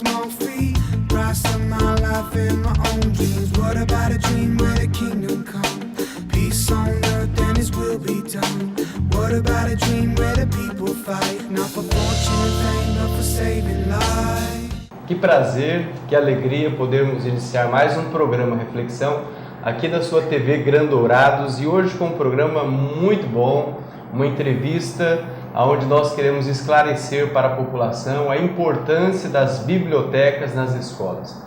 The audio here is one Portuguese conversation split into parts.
small fee. Price of my life and my own dreams. What about a dream where the kingdom come? Peace on earth and His will be done. What about a dream where the people fight? Not for fortune and fame, but for saving lives. Que prazer, que alegria podermos iniciar mais um programa Reflexão aqui da sua TV Grandourados, e hoje com um programa muito bom, uma entrevista onde nós queremos esclarecer para a população a importância das bibliotecas nas escolas.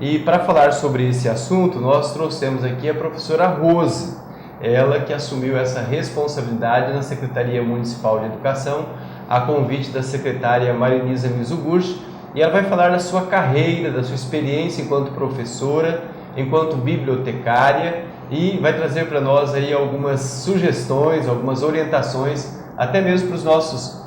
E para falar sobre esse assunto, nós trouxemos aqui a professora Rose, ela que assumiu essa responsabilidade na Secretaria Municipal de Educação, a convite da secretária Marinisa Mizuguchi, e ela vai falar da sua carreira, da sua experiência enquanto professora, enquanto bibliotecária, e vai trazer para nós aí algumas sugestões, algumas orientações, até mesmo para os nossos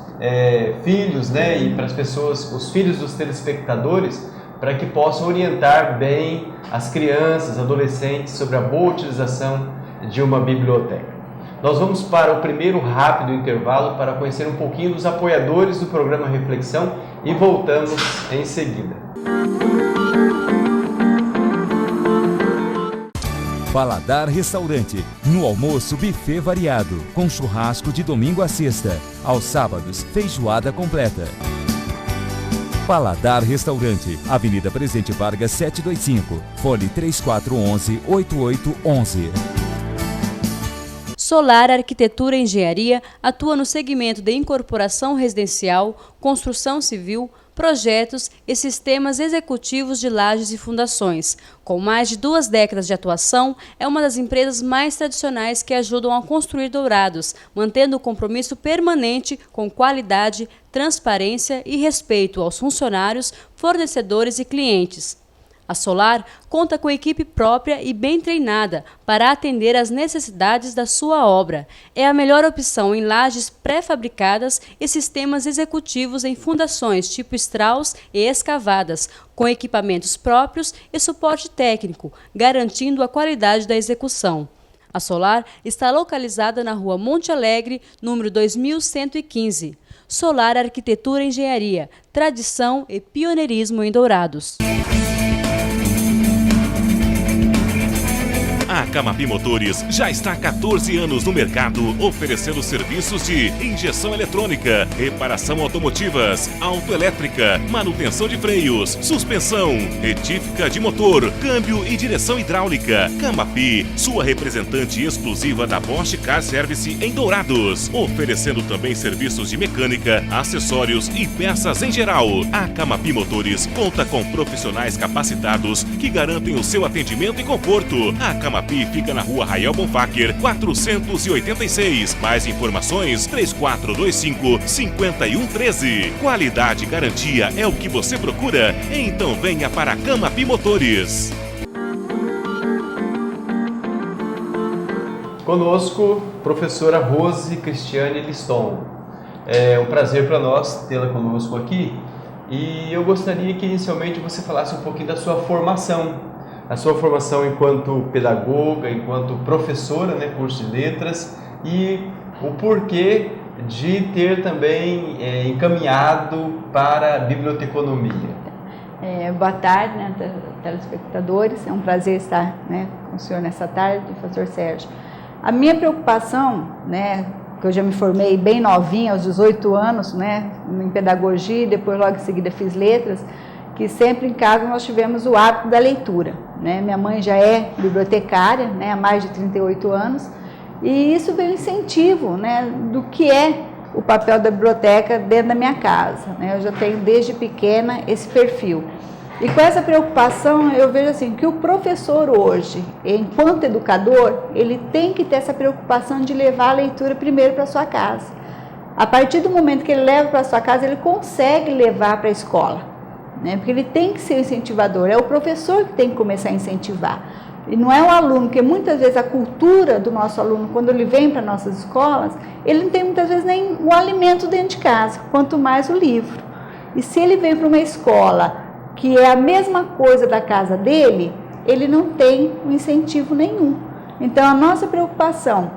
filhos, né, e para as pessoas, os filhos dos telespectadores, para que possam orientar bem as crianças, adolescentes sobre a boa utilização de uma biblioteca. Nós vamos para o primeiro rápido intervalo para conhecer um pouquinho dos apoiadores do programa Reflexão e voltamos em seguida. Paladar Restaurante. No almoço, buffet variado, com churrasco de domingo a sexta. Aos sábados, feijoada completa. Paladar Restaurante. Avenida Presidente Vargas 725. Fone 3411-8811. Solar Arquitetura e Engenharia atua no segmento de incorporação residencial, construção civil, projetos e sistemas executivos de lajes e fundações. Com mais de 2 décadas de atuação, é uma das empresas mais tradicionais que ajudam a construir Dourados, mantendo o compromisso permanente com qualidade, transparência e respeito aos funcionários, fornecedores e clientes. A Solar conta com equipe própria e bem treinada para atender às necessidades da sua obra. É a melhor opção em lajes pré-fabricadas e sistemas executivos em fundações tipo Strauss e escavadas, com equipamentos próprios e suporte técnico, garantindo a qualidade da execução. A Solar está localizada na Rua Monte Alegre, número 2115. Solar Arquitetura e Engenharia, tradição e pioneirismo em Dourados. A Camapi Motores já está há 14 anos no mercado, oferecendo serviços de injeção eletrônica, reparação automotivas, autoelétrica, manutenção de freios, suspensão, retífica de motor, câmbio e direção hidráulica. Camapi, sua representante exclusiva da Bosch Car Service em Dourados, oferecendo também serviços de mecânica, acessórios e peças em geral. A Camapi Motores conta com profissionais capacitados que garantem o seu atendimento e conforto. A Camapi fica na Rua Rael Bonfacker, 486. Mais informações, 3425-5113. Qualidade e garantia é o que você procura? Então venha para a Camapi Motores. Conosco, professora Rose Cristiane Liston. É um prazer para nós tê-la conosco aqui, e eu gostaria que inicialmente você falasse um pouquinho da sua formação. A sua formação enquanto pedagoga, enquanto professora, né, curso de letras, e o porquê de ter também encaminhado para a biblioteconomia. Boa tarde, né, telespectadores. É um prazer estar, né, com o senhor nessa tarde, professor Sérgio. A minha preocupação, né, que eu já me formei bem novinha, aos 18 anos, né, em pedagogia, e depois logo em seguida fiz letras, que sempre em casa nós tivemos o hábito da leitura, né? Minha mãe já é bibliotecária, né, há mais de 38 anos, e isso veio incentivo, né, do que é o papel da biblioteca dentro da minha casa, né? Eu já tenho desde pequena esse perfil. E com essa preocupação eu vejo assim que o professor hoje, enquanto educador, ele tem que ter essa preocupação de levar a leitura primeiro para sua casa. A partir do momento que ele leva para sua casa, ele consegue levar para a escola. Porque ele tem que ser o incentivador, é o professor que tem que começar a incentivar. E não é o aluno, porque muitas vezes a cultura do nosso aluno, quando ele vem para nossas escolas, ele não tem muitas vezes nem o alimento dentro de casa, quanto mais o livro. E se ele vem para uma escola que é a mesma coisa da casa dele, ele não tem um incentivo nenhum. Então a nossa preocupação,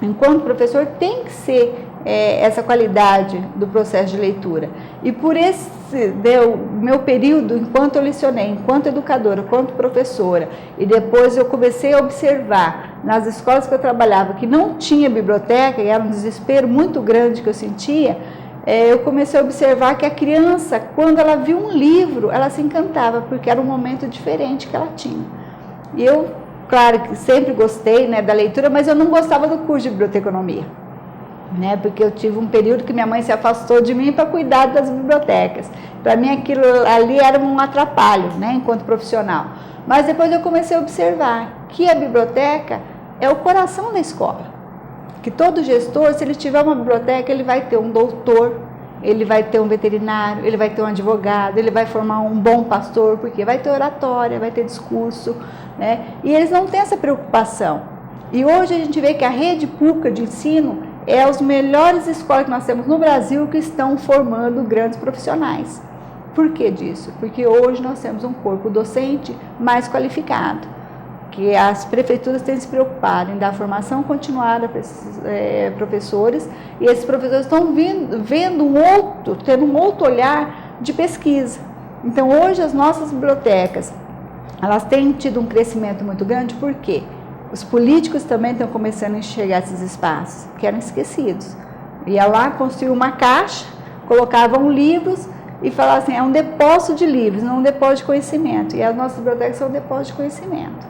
enquanto professor, tem que ser essa qualidade do processo de leitura. E por esse deu meu período enquanto eu lecionei, enquanto educadora, enquanto professora, e depois eu comecei a observar nas escolas que eu trabalhava que não tinha biblioteca, e era um desespero muito grande que eu sentia, eu comecei a observar que a criança, quando ela viu um livro, ela se encantava, porque era um momento diferente que ela tinha. E eu, claro que sempre gostei, né, da leitura, mas eu não gostava do curso de biblioteconomia, né, porque eu tive um período que minha mãe se afastou de mim para cuidar das bibliotecas. Para mim aquilo ali era um atrapalho, né, enquanto profissional. Mas depois eu comecei a observar que a biblioteca é o coração da escola. Que todo gestor, se ele tiver uma biblioteca, ele vai ter um doutor, ele vai ter um veterinário, ele vai ter um advogado, ele vai formar um bom pastor, porque vai ter oratória, vai ter discurso, né? E eles não têm essa preocupação. E hoje a gente vê que a rede pública de ensino é as melhores escolas que nós temos no Brasil que estão formando grandes profissionais. Por que disso? Porque hoje nós temos um corpo docente mais qualificado, que as prefeituras têm se preocupado em dar formação continuada para esses professores, e esses professores estão tendo um outro olhar de pesquisa. Então hoje as nossas bibliotecas, elas têm tido um crescimento muito grande, por quê? Os políticos também estão começando a enxergar esses espaços, que eram esquecidos. Ia lá, construir uma caixa, colocavam livros e falavam assim, é um depósito de livros, não um depósito de conhecimento. E as nossas bibliotecas são um depósito de conhecimento,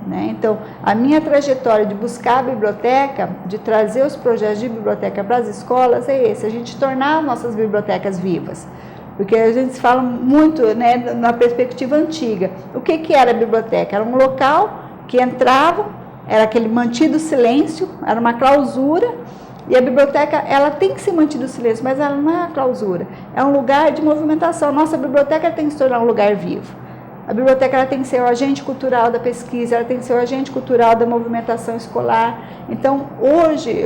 né? Então, a minha trajetória de buscar a biblioteca, de trazer os projetos de biblioteca para as escolas é esse, a gente tornar as nossas bibliotecas vivas. Porque a gente fala muito, né, na perspectiva antiga. O que era a biblioteca? Era um local que entravam, era aquele mantido silêncio, era uma clausura, e a biblioteca, ela tem que ser mantido silêncio, mas ela não é uma clausura, é um lugar de movimentação. Nossa biblioteca tem que se tornar um lugar vivo. A biblioteca, ela tem que ser o agente cultural da pesquisa, ela tem que ser o agente cultural da movimentação escolar. Então, hoje,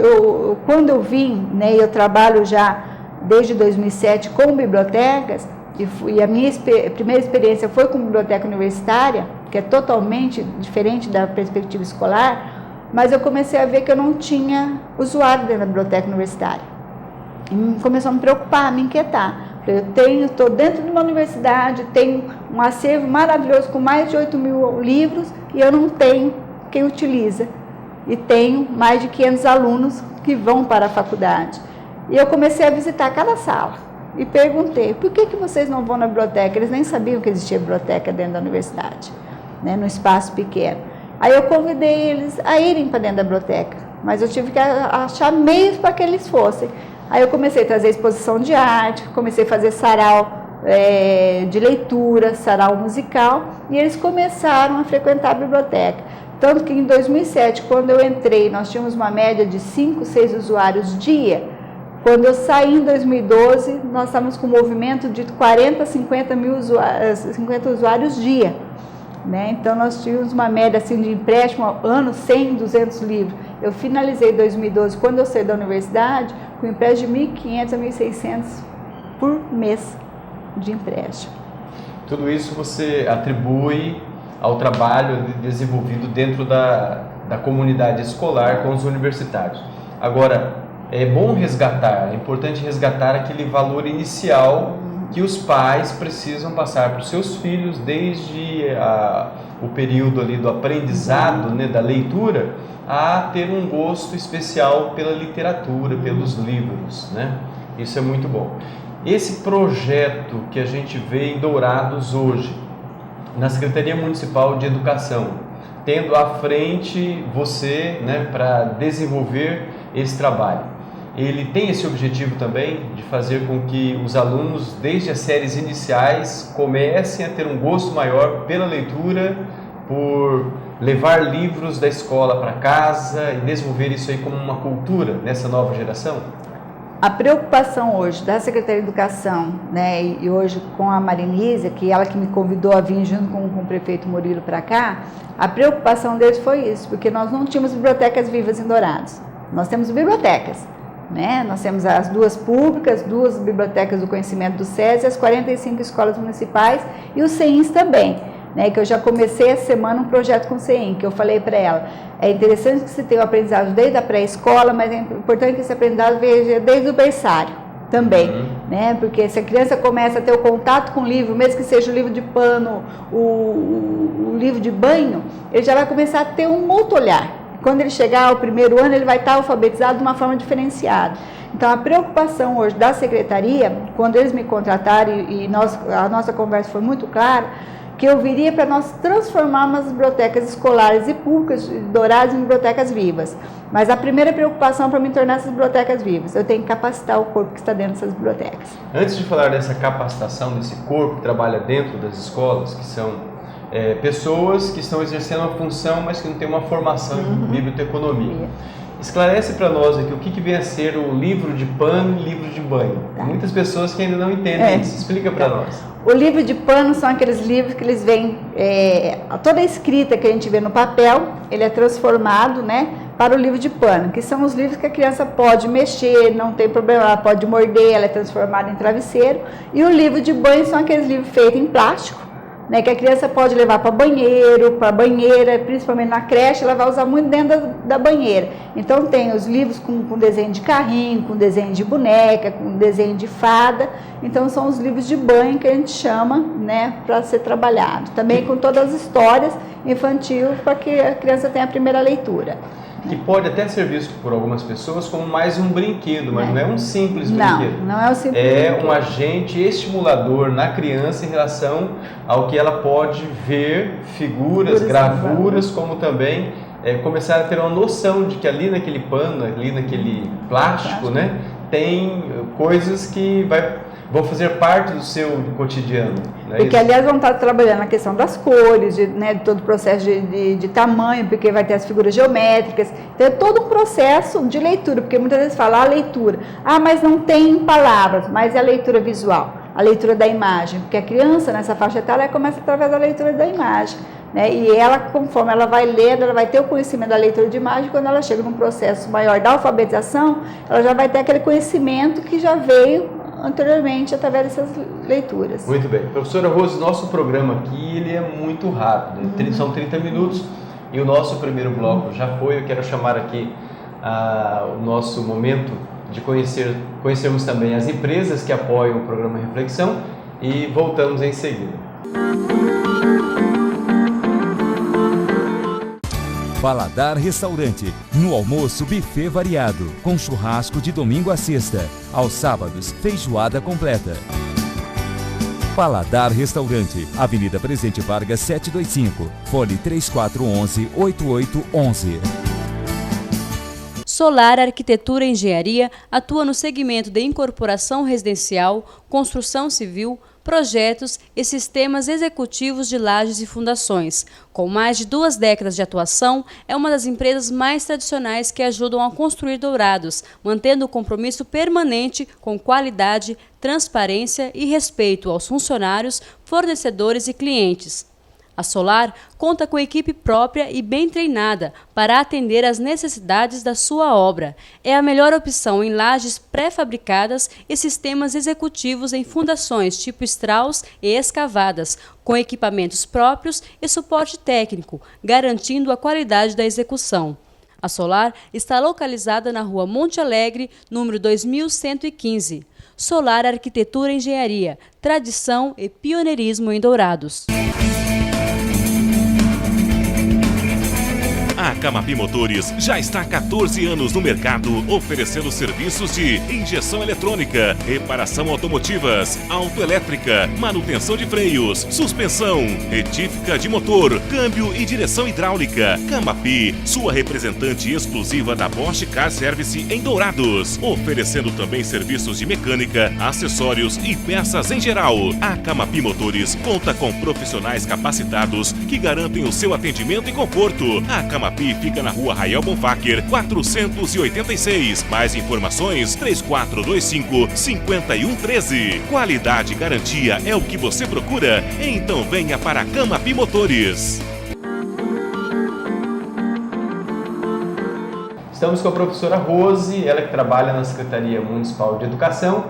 quando eu vim, né, eu trabalho já desde 2007 com bibliotecas, e a minha primeira experiência foi com biblioteca universitária, que é totalmente diferente da perspectiva escolar, mas eu comecei a ver que eu não tinha usuário dentro da biblioteca universitária. E começou a me preocupar, a me inquietar. Eu estou dentro de uma universidade, tenho um acervo maravilhoso com mais de 8.000 livros e eu não tenho quem utiliza. E tenho mais de 500 alunos que vão para a faculdade. E eu comecei a visitar cada sala e perguntei, por que vocês não vão na biblioteca? Eles nem sabiam que existia biblioteca dentro da universidade, né, num espaço pequeno. Aí eu convidei eles a irem para dentro da biblioteca, mas eu tive que achar meios para que eles fossem. Aí eu comecei a trazer exposição de arte, comecei a fazer sarau de leitura, sarau musical, e eles começaram a frequentar a biblioteca. Tanto que em 2007, quando eu entrei, nós tínhamos uma média de 5, 6 usuários dia. Quando eu saí em 2012, nós estávamos com um movimento de 40, 50 usuários dia, né? Então, nós tínhamos uma média assim, de empréstimo ao ano, 100, 200 livros. Eu finalizei em 2012, quando eu saí da universidade, com empréstimo de 1.500 a 1.600 por mês de empréstimo. Tudo isso você atribui ao trabalho desenvolvido dentro da comunidade escolar com os universitários. Agora, é bom resgatar, é importante resgatar aquele valor inicial que os pais precisam passar para os seus filhos desde o período ali do aprendizado, né, da leitura, a ter um gosto especial pela literatura, pelos livros, né? Isso é muito bom. Esse projeto que a gente vê em Dourados hoje, na Secretaria Municipal de Educação, tendo à frente você, né, para desenvolver esse trabalho, ele tem esse objetivo também de fazer com que os alunos, desde as séries iniciais, comecem a ter um gosto maior pela leitura, por levar livros da escola para casa e desenvolver isso aí como uma cultura nessa nova geração? A preocupação hoje da Secretaria de Educação, né, e hoje com a Marinise, que ela que me convidou a vir junto com o prefeito Murilo para cá, a preocupação deles foi isso, porque nós não tínhamos bibliotecas vivas em Dourados. Nós temos bibliotecas, né? Nós temos as 2 públicas, 2 bibliotecas do conhecimento do SESI, as 45 escolas municipais e os CEINs também, né? Que eu já comecei essa semana um projeto com o CEIN, que eu falei para ela, é interessante que você tenha o aprendizado desde a pré-escola, mas é importante que esse aprendizado veja desde o berçário, também, né? Porque se a criança começa a ter o contato com o livro, mesmo que seja o livro de pano, o livro de banho, ele já vai começar a ter um outro olhar. Quando ele chegar ao primeiro ano, ele vai estar alfabetizado de uma forma diferenciada. Então, a preocupação hoje da secretaria, quando eles me contrataram, a nossa conversa foi muito clara, que eu viria para nós transformarmos as bibliotecas escolares e públicas de Dourados em bibliotecas vivas. Mas a primeira preocupação para me tornar essas bibliotecas vivas, eu tenho que capacitar o corpo que está dentro dessas bibliotecas. Antes de falar dessa capacitação desse corpo que trabalha dentro das escolas, que são pessoas que estão exercendo uma função, mas que não têm uma formação em biblioteconomia. Esclarece para nós aqui o que vem a ser o livro de pano e livro de banho. Tá. Muitas pessoas que ainda não entendem isso. Explica para nós. O livro de pano são aqueles livros que eles vêm, toda a escrita que a gente vê no papel, ele é transformado, né, para o livro de pano, que são os livros que a criança pode mexer, não tem problema, ela pode morder, ela é transformada em travesseiro. E o livro de banho são aqueles livros feitos em plástico, né, que a criança pode levar para banheiro, para banheira, principalmente na creche, ela vai usar muito dentro da banheira. Então tem os livros com desenho de carrinho, com desenho de boneca, com desenho de fada. Então são os livros de banho que a gente chama, né, para ser trabalhado. Também com todas as histórias infantil para que a criança tenha a primeira leitura. Que pode até ser visto por algumas pessoas como mais um brinquedo, mas não é um simples brinquedo. Não é um simples brinquedo. É um agente estimulador na criança em relação ao que ela pode ver, figuras, gravuras, como também começar a ter uma noção de que ali naquele pano, ali naquele plástico, né, tem coisas que vão fazer parte do seu cotidiano. Né? E que, aliás, vão estar trabalhando na questão das cores, de todo o processo de tamanho, porque vai ter as figuras geométricas. Então, é todo um processo de leitura, porque muitas vezes fala a leitura. Mas não tem palavras, mas é a leitura visual, a leitura da imagem. Porque a criança, nessa faixa etária, ela começa através da leitura da imagem. Né? E ela, conforme ela vai lendo, ela vai ter o conhecimento da leitura de imagem. Quando ela chega num processo maior da alfabetização, ela já vai ter aquele conhecimento que já veio anteriormente através dessas leituras. Muito bem. Professora Rose, nosso programa aqui ele é muito rápido, são 30 minutos e o nosso primeiro bloco já foi. Eu quero chamar aqui o nosso momento de conhecermos também as empresas que apoiam o programa Reflexão e voltamos em seguida. Paladar Restaurante, no almoço buffet variado, com churrasco de domingo a sexta, aos sábados feijoada completa. Paladar Restaurante, Avenida Presidente Vargas 725, fone 3411-8811. Solar Arquitetura e Engenharia atua no segmento de incorporação residencial, construção civil, projetos e sistemas executivos de lajes e fundações. Com mais de 2 décadas de atuação, é uma das empresas mais tradicionais que ajudam a construir Dourados, mantendo o compromisso permanente com qualidade, transparência e respeito aos funcionários, fornecedores e clientes. A Solar conta com equipe própria e bem treinada para atender às necessidades da sua obra. É a melhor opção em lajes pré-fabricadas e sistemas executivos em fundações tipo Strauss e escavadas, com equipamentos próprios e suporte técnico, garantindo a qualidade da execução. A Solar está localizada na Rua Monte Alegre, número 2115. Solar Arquitetura e Engenharia, tradição e pioneirismo em Dourados. A Camapi Motores já está há 14 anos no mercado, oferecendo serviços de injeção eletrônica, reparação automotivas, autoelétrica, manutenção de freios, suspensão, retífica de motor, câmbio e direção hidráulica. Camapi, sua representante exclusiva da Bosch Car Service em Dourados, oferecendo também serviços de mecânica, acessórios e peças em geral. A Camapi Motores conta com profissionais capacitados que garantem o seu atendimento e conforto. A Camapi fica na Rua Rael Bonfacker, 486. Mais informações, 3425-5113. Qualidade e garantia é o que você procura? Então venha para a Camapi Motores. Estamos com a professora Rose, ela que trabalha na Secretaria Municipal de Educação,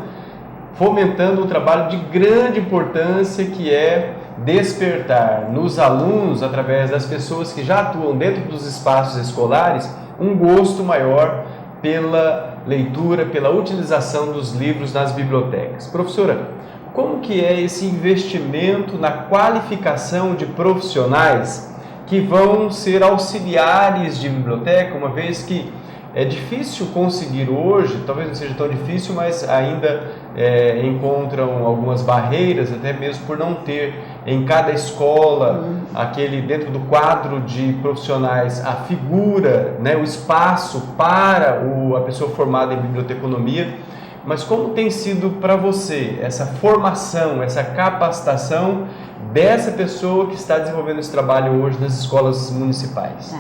fomentando um trabalho de grande importância que é despertar nos alunos, através das pessoas que já atuam dentro dos espaços escolares, um gosto maior pela leitura, pela utilização dos livros nas bibliotecas. Professora, como que é esse investimento na qualificação de profissionais que vão ser auxiliares de biblioteca, uma vez que é difícil conseguir hoje, talvez não seja tão difícil, mas ainda encontram algumas barreiras, até mesmo por não ter em cada escola, aquele dentro do quadro de profissionais, a figura, né, o espaço para a pessoa formada em biblioteconomia. Mas como tem sido para você essa formação, essa capacitação dessa pessoa que está desenvolvendo esse trabalho hoje nas escolas municipais?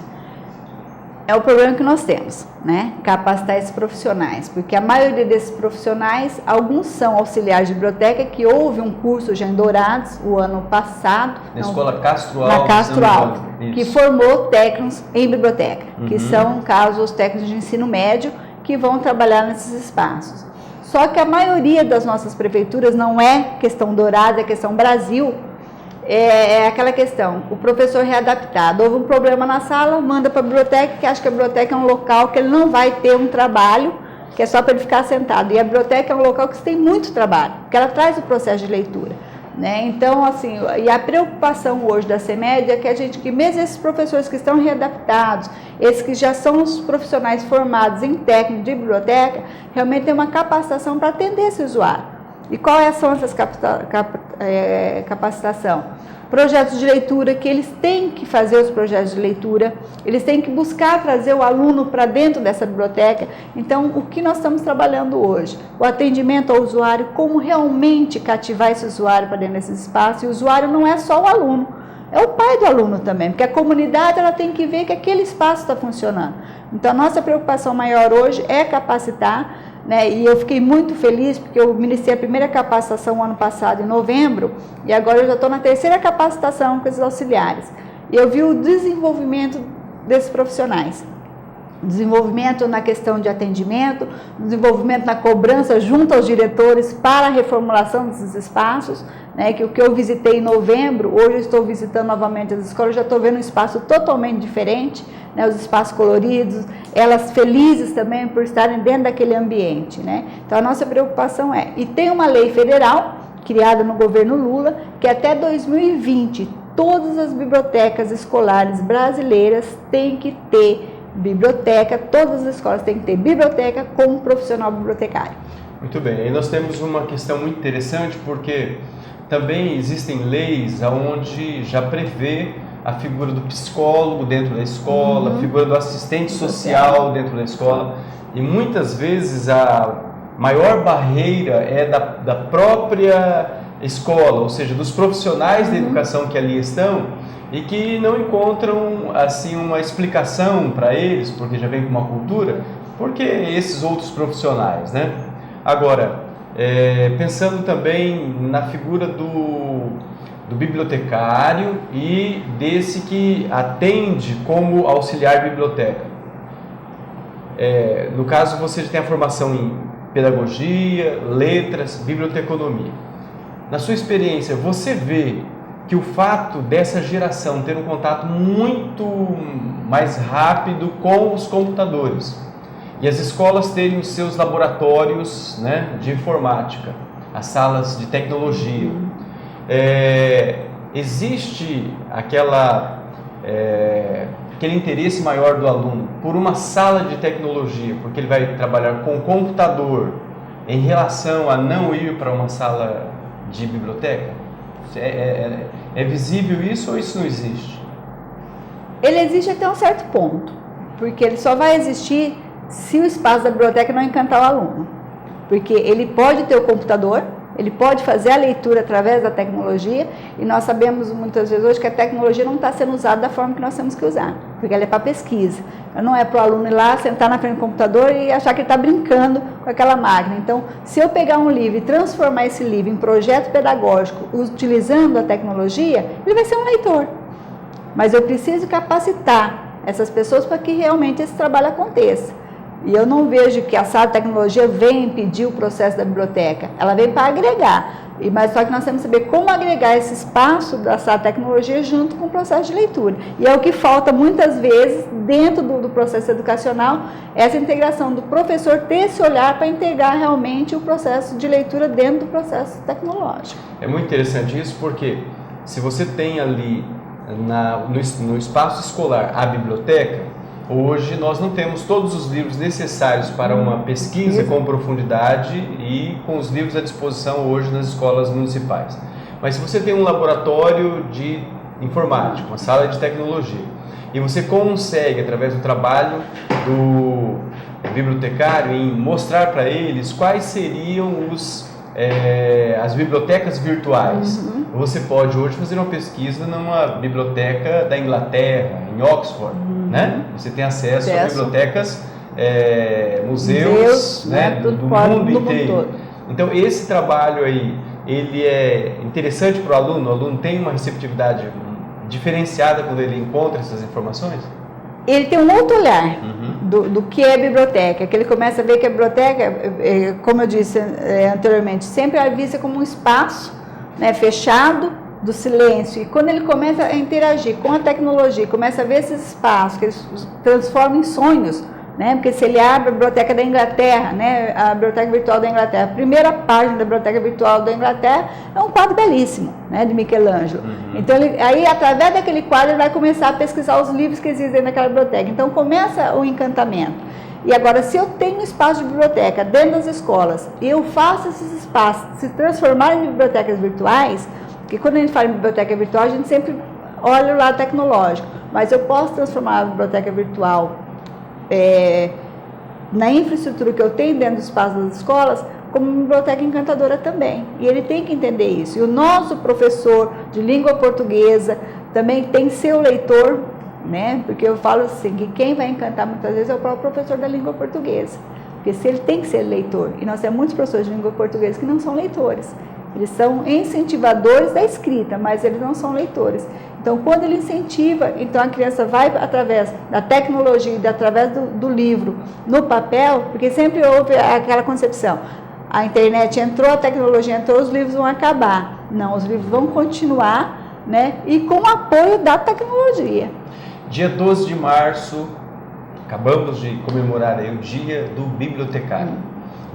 É o problema que nós temos, né? Capacitar esses profissionais, porque a maioria desses profissionais, alguns são auxiliares de biblioteca, que houve um curso já em Dourados o ano passado. Na escola Castro Alves. Na Castro Alves, que formou técnicos em biblioteca, que são, no caso, os técnicos de ensino médio que vão trabalhar nesses espaços. Só que a maioria das nossas prefeituras não é questão Dourados, é questão Brasil. É aquela questão, o professor readaptado, houve um problema na sala, manda para a biblioteca, que acha que a biblioteca é um local que ele não vai ter um trabalho, que é só para ele ficar sentado. E a biblioteca é um local que tem muito trabalho, porque ela traz o processo de leitura, né? Então, assim, e a preocupação hoje da CEMED é que mesmo esses professores que estão readaptados, esses que já são os profissionais formados em técnico de biblioteca, realmente tem uma capacitação para atender esse usuário. E quais são essas capacitação? Projetos de leitura, que eles têm que fazer os projetos de leitura, eles têm que buscar trazer o aluno para dentro dessa biblioteca. Então, o que nós estamos trabalhando hoje? O atendimento ao usuário, como realmente cativar esse usuário para dentro desse espaço. E o usuário não é só o aluno, é o pai do aluno também, porque a comunidade ela tem que ver que aquele espaço está funcionando. Então, a nossa preocupação maior hoje é capacitar, né? E eu fiquei muito feliz porque eu ministrei a primeira capacitação ano passado, em novembro, e agora eu já estou na terceira capacitação com esses auxiliares. E eu vi o desenvolvimento desses profissionais. Desenvolvimento na questão de atendimento, desenvolvimento na cobrança junto aos diretores para a reformulação desses espaços, né, que o que eu visitei em novembro, hoje eu estou visitando novamente as escolas, já estou vendo um espaço totalmente diferente, né, os espaços coloridos, elas felizes também por estarem dentro daquele ambiente, né? Então a nossa preocupação e tem uma lei federal criada no governo Lula, que até 2020 todas as bibliotecas escolares brasileiras têm que ter biblioteca, todas as escolas têm que ter biblioteca com um profissional bibliotecário. Muito bem, e nós temos uma questão muito interessante, porque também existem leis onde já prevê a figura do psicólogo dentro da escola, a figura do assistente social dentro da escola, e muitas vezes a maior barreira é da própria escola, ou seja, dos profissionais da educação que ali estão e que não encontram assim uma explicação para eles, porque já vem com uma cultura, porque esses outros profissionais, né? Agora, pensando também na figura do bibliotecário e desse que atende como auxiliar biblioteca. No caso, você já tem a formação em pedagogia, letras, biblioteconomia. Na sua experiência, você vê que o fato dessa geração ter um contato muito mais rápido com os computadores e as escolas terem os seus laboratórios, né, de informática, as salas de tecnologia, existe aquele interesse maior do aluno por uma sala de tecnologia, porque ele vai trabalhar com computador, em relação a não ir para uma sala de biblioteca? É visível isso ou isso não existe? Ele existe até um certo ponto, porque ele só vai existir se o espaço da biblioteca não encantar o aluno. Porque ele pode ter o computador, ele pode fazer a leitura através da tecnologia, e nós sabemos muitas vezes hoje que a tecnologia não está sendo usada da forma que nós temos que usar, porque ela é para pesquisa. Não é para o aluno ir lá, sentar na frente do computador e achar que ele está brincando com aquela máquina. Então, se eu pegar um livro e transformar esse livro em projeto pedagógico, utilizando a tecnologia, ele vai ser um leitor. Mas eu preciso capacitar essas pessoas para que realmente esse trabalho aconteça. E eu não vejo que a sala de tecnologia vem impedir o processo da biblioteca, ela vem para agregar. Mas só que nós temos que saber como agregar esse espaço da sala de tecnologia junto com o processo de leitura. E é o que falta muitas vezes dentro do processo educacional, essa integração do professor ter esse olhar para integrar realmente o processo de leitura dentro do processo tecnológico. É muito interessante isso porque se você tem ali no espaço escolar a biblioteca, hoje nós não temos todos os livros necessários para uma pesquisa com profundidade e com os livros à disposição hoje nas escolas municipais. Mas se você tem um laboratório de informática, uma sala de tecnologia, e você consegue, através do trabalho do bibliotecário, em mostrar para eles quais seriam as bibliotecas virtuais. Você pode hoje fazer uma pesquisa numa biblioteca da Inglaterra, em Oxford, né? Você tem acesso a bibliotecas, museus, né? do mundo inteiro. Então esse trabalho aí, ele é interessante para o aluno tem uma receptividade diferenciada quando ele encontra essas informações? Ele tem um outro olhar do que é a biblioteca, que ele começa a ver que a biblioteca, como eu disse anteriormente, sempre é vista como um espaço, né, fechado, do silêncio. E quando ele começa a interagir com a tecnologia, começa a ver esses espaços, que eles transformam em sonhos, né? Porque se ele abre a biblioteca da Inglaterra, né, a biblioteca virtual da Inglaterra, a primeira página da biblioteca virtual da Inglaterra é um quadro belíssimo, né, de Michelangelo. Então, aí, através daquele quadro, ele vai começar a pesquisar os livros que existem naquela biblioteca. Então, começa o encantamento. E agora, se eu tenho um espaço de biblioteca dentro das escolas e eu faço esses espaços se transformarem em bibliotecas virtuais, porque quando a gente fala em biblioteca virtual, a gente sempre olha o lado tecnológico, mas eu posso transformar a biblioteca virtual na infraestrutura que eu tenho dentro do espaço das escolas como uma biblioteca encantadora também. E ele tem que entender isso. E o nosso professor de língua portuguesa também tem que ser o leitor, né? Porque eu falo assim, que quem vai encantar muitas vezes é o próprio professor da língua portuguesa. Porque se ele tem que ser leitor, e nós temos muitos professores de língua portuguesa que não são leitores. Eles são incentivadores da escrita, mas eles não são leitores. Então, quando ele incentiva, então a criança vai através da tecnologia, através do livro, no papel, porque sempre houve aquela concepção, a internet entrou, a tecnologia entrou, os livros vão acabar. Não, os livros vão continuar, né, e com o apoio da tecnologia. Dia 12 de março, acabamos de comemorar aí o Dia do Bibliotecário.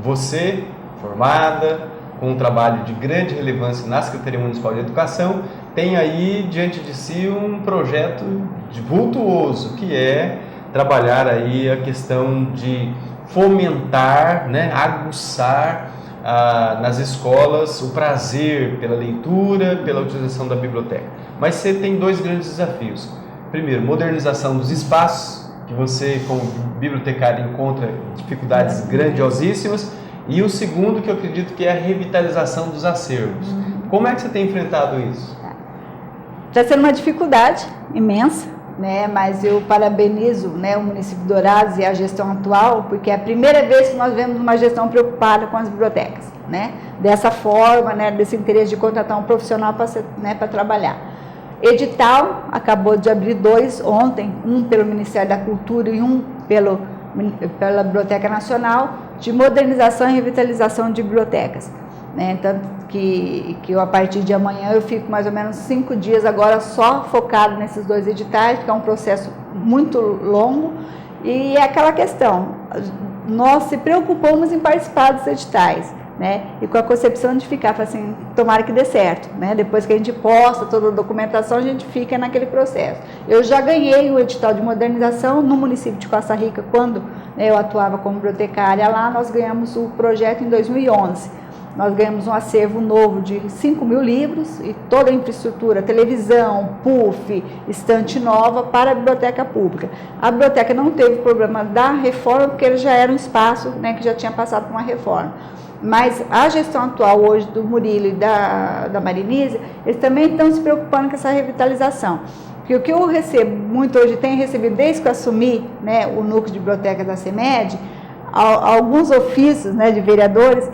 Você, formada, com um trabalho de grande relevância na Secretaria Municipal de Educação, tem aí diante de si um projeto vultuoso, que é trabalhar aí a questão de fomentar, né, aguçar nas escolas o prazer pela leitura, pela utilização da biblioteca. Mas você tem dois grandes desafios. Primeiro, modernização dos espaços, que você, como bibliotecário, encontra dificuldades grandiosíssimas. E o segundo, que eu acredito que é a revitalização dos acervos. Como é que você tem enfrentado isso? Está sendo uma dificuldade imensa, né? Mas eu parabenizo, né, o município de Dourados e a gestão atual, porque é a primeira vez que nós vemos uma gestão preocupada com as bibliotecas, né? Dessa forma, né, desse interesse de contratar um profissional para trabalhar. Edital, acabou de abrir 2 ontem, um pelo Ministério da Cultura e um pela Biblioteca Nacional, de modernização e revitalização de bibliotecas, né? Tanto que eu, a partir de amanhã, eu fico mais ou menos 5 dias agora só focado nesses 2 editais, porque é um processo muito longo, e é aquela questão, nós se preocupamos em participar dos editais, né? E com a concepção de ficar assim, tomara que dê certo, né? Depois que a gente posta toda a documentação, a gente fica naquele processo. Eu já ganhei o edital de modernização no município de Costa Rica, quando eu atuava como bibliotecária lá, nós ganhamos o projeto em 2011. Nós ganhamos um acervo novo de 5.000 livros e toda a infraestrutura, televisão, puff, estante nova para a biblioteca pública. A biblioteca não teve problema da reforma, porque ele já era um espaço, né, que já tinha passado por uma reforma. Mas a gestão atual hoje do Murilo e da Marinise, eles também estão se preocupando com essa revitalização. Porque o que eu recebo muito hoje, tenho recebido desde que eu assumi, né, o núcleo de biblioteca da CEMED, alguns ofícios, né, de vereadores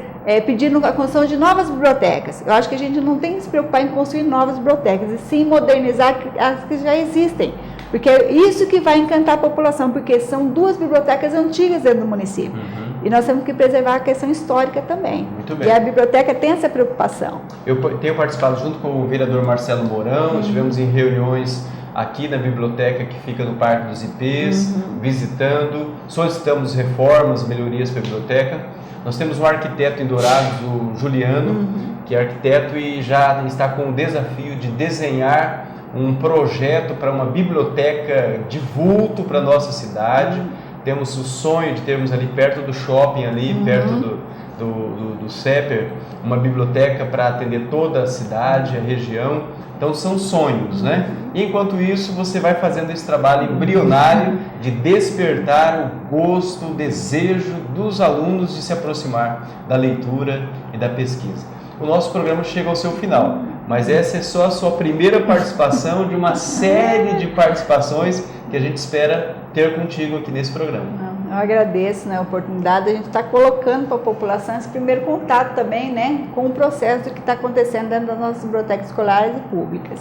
pedindo a construção de novas bibliotecas. Eu acho que a gente não tem que se preocupar em construir novas bibliotecas, e sim modernizar as que já existem. Porque é isso que vai encantar a população, porque são 2 bibliotecas antigas dentro do município. E nós temos que preservar a questão histórica também. Muito bem. E a biblioteca tem essa preocupação. Eu tenho participado junto com o vereador Marcelo Mourão, estivemos em reuniões aqui na biblioteca que fica no Parque dos IPs, visitando, solicitamos reformas, melhorias para a biblioteca. Nós temos um arquiteto em Dourados, o Juliano, que é arquiteto e já está com o desafio de desenhar um projeto para uma biblioteca de vulto para a nossa cidade. Temos o sonho de termos ali perto do shopping, ali perto do CEPER, uma biblioteca para atender toda a cidade, a região. Então são sonhos, né? E enquanto isso você vai fazendo esse trabalho embrionário de despertar o gosto, o desejo dos alunos de se aproximar da leitura e da pesquisa. O nosso programa chega ao seu final, mas essa é só a sua primeira participação de uma série de participações que a gente espera ter contigo aqui nesse programa. Eu agradeço, né, a oportunidade. A gente está colocando para a população esse primeiro contato também, né, com o processo que está acontecendo dentro das nossas bibliotecas escolares e públicas.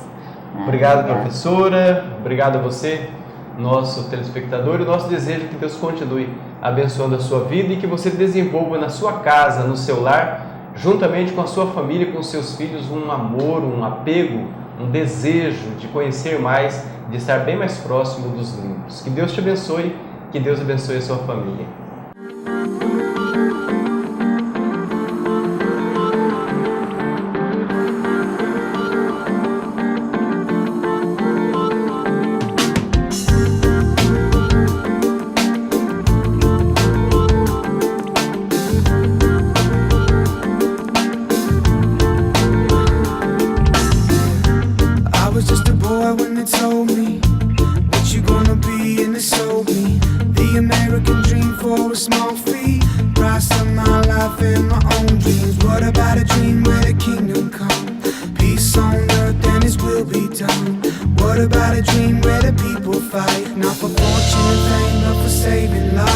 Obrigado, professora. Obrigado a você, nosso telespectador. E o nosso desejo é que Deus continue abençoando a sua vida e que você desenvolva na sua casa, no seu lar, juntamente com a sua família, com os seus filhos, um amor, um apego, um desejo de conhecer mais, de estar bem mais próximo dos livros. Que Deus te abençoe, que Deus abençoe a sua família. What about a dream where the people fight, not for fortune and fame, but for saving lives?